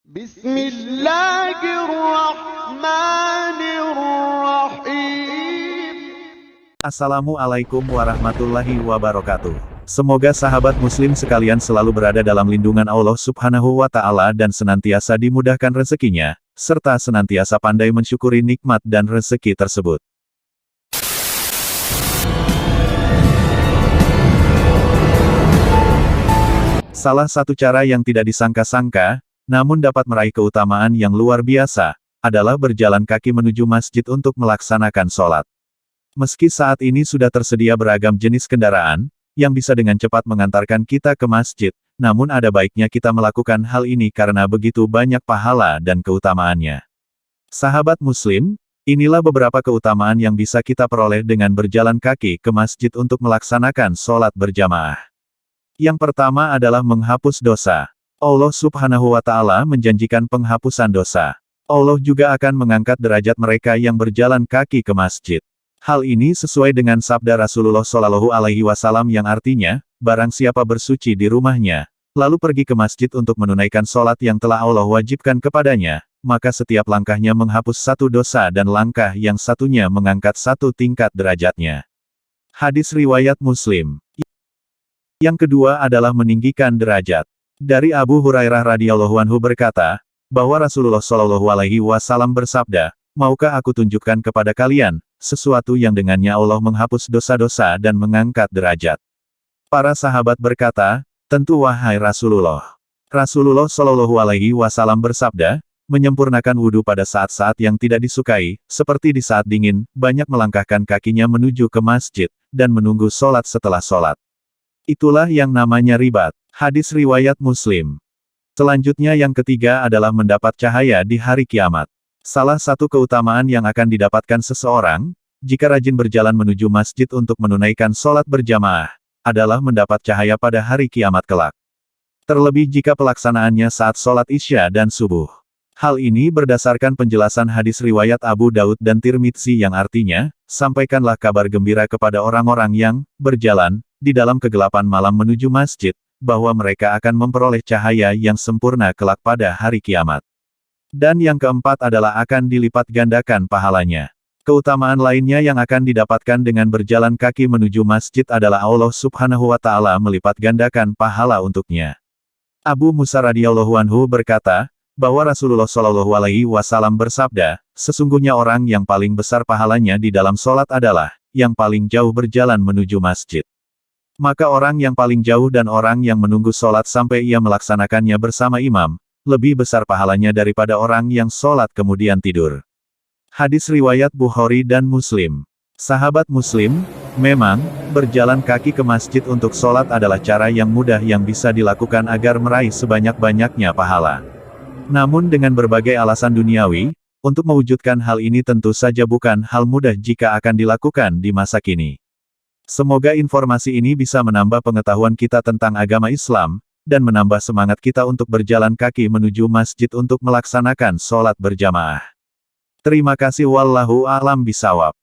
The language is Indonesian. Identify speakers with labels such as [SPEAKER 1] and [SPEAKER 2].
[SPEAKER 1] Bismillahirrahmanirrahim.
[SPEAKER 2] Assalamualaikum warahmatullahi wabarakatuh. Semoga sahabat muslim sekalian selalu berada dalam lindungan Allah Subhanahu wa Ta'ala dan senantiasa dimudahkan rezekinya, serta senantiasa pandai mensyukuri nikmat dan rezeki tersebut. Salah satu cara yang tidak disangka-sangka, namun dapat meraih keutamaan yang luar biasa, adalah berjalan kaki menuju masjid untuk melaksanakan sholat. Meski saat ini sudah tersedia beragam jenis kendaraan, yang bisa dengan cepat mengantarkan kita ke masjid, namun ada baiknya kita melakukan hal ini karena begitu banyak pahala dan keutamaannya. Sahabat muslim, inilah beberapa keutamaan yang bisa kita peroleh dengan berjalan kaki ke masjid untuk melaksanakan sholat berjamaah. Yang pertama adalah menghapus dosa. Allah Subhanahu wa Ta'ala menjanjikan penghapusan dosa. Allah juga akan mengangkat derajat mereka yang berjalan kaki ke masjid. Hal ini sesuai dengan sabda Rasulullah Shallallahu Alaihi Wasallam yang artinya, barang siapa bersuci di rumahnya, lalu pergi ke masjid untuk menunaikan sholat yang telah Allah wajibkan kepadanya, maka setiap langkahnya menghapus satu dosa dan langkah yang satunya mengangkat satu tingkat derajatnya. Hadis riwayat Muslim. Yang kedua adalah meninggikan derajat. Dari Abu Hurairah radhiyallahu anhu berkata, bahwa Rasulullah Shallallahu Alaihi Wasallam bersabda, maukah aku tunjukkan kepada kalian, sesuatu yang dengannya Allah menghapus dosa-dosa dan mengangkat derajat? Para sahabat berkata, tentu wahai Rasulullah. Rasulullah Shallallahu Alaihi Wasallam bersabda, menyempurnakan wudhu pada saat-saat yang tidak disukai, seperti di saat dingin, banyak melangkahkan kakinya menuju ke masjid, dan menunggu sholat setelah sholat. Itulah yang namanya ribat. Hadis riwayat Muslim. Selanjutnya yang ketiga adalah mendapat cahaya di hari kiamat. Salah satu keutamaan yang akan didapatkan seseorang, jika rajin berjalan menuju masjid untuk menunaikan sholat berjamaah, adalah mendapat cahaya pada hari kiamat kelak. Terlebih jika pelaksanaannya saat sholat isya dan subuh. Hal ini berdasarkan penjelasan hadis riwayat Abu Daud dan Tirmidzi yang artinya, sampaikanlah kabar gembira kepada orang-orang yang berjalan di dalam kegelapan malam menuju masjid, bahwa mereka akan memperoleh cahaya yang sempurna kelak pada hari kiamat. Dan yang keempat adalah akan dilipat gandakan pahalanya. Keutamaan lainnya yang akan didapatkan dengan berjalan kaki menuju masjid adalah Allah Subhanahu wa Ta'ala melipat gandakan pahala untuknya. Abu Musa radhiyallahu anhu berkata, bahwa Rasulullah Shallallahu Alaihi Wasallam bersabda, sesungguhnya orang yang paling besar pahalanya di dalam sholat adalah yang paling jauh berjalan menuju masjid. Maka orang yang paling jauh dan orang yang menunggu sholat sampai ia melaksanakannya bersama imam, lebih besar pahalanya daripada orang yang sholat kemudian tidur. Hadis riwayat Bukhari dan Muslim. Sahabat muslim, memang, berjalan kaki ke masjid untuk sholat adalah cara yang mudah yang bisa dilakukan agar meraih sebanyak-banyaknya pahala. Namun dengan berbagai alasan duniawi, untuk mewujudkan hal ini tentu saja bukan hal mudah jika akan dilakukan di masa kini. Semoga informasi ini bisa menambah pengetahuan kita tentang agama Islam, dan menambah semangat kita untuk berjalan kaki menuju masjid untuk melaksanakan sholat berjamaah. Terima kasih wallahu a'lam bishawab.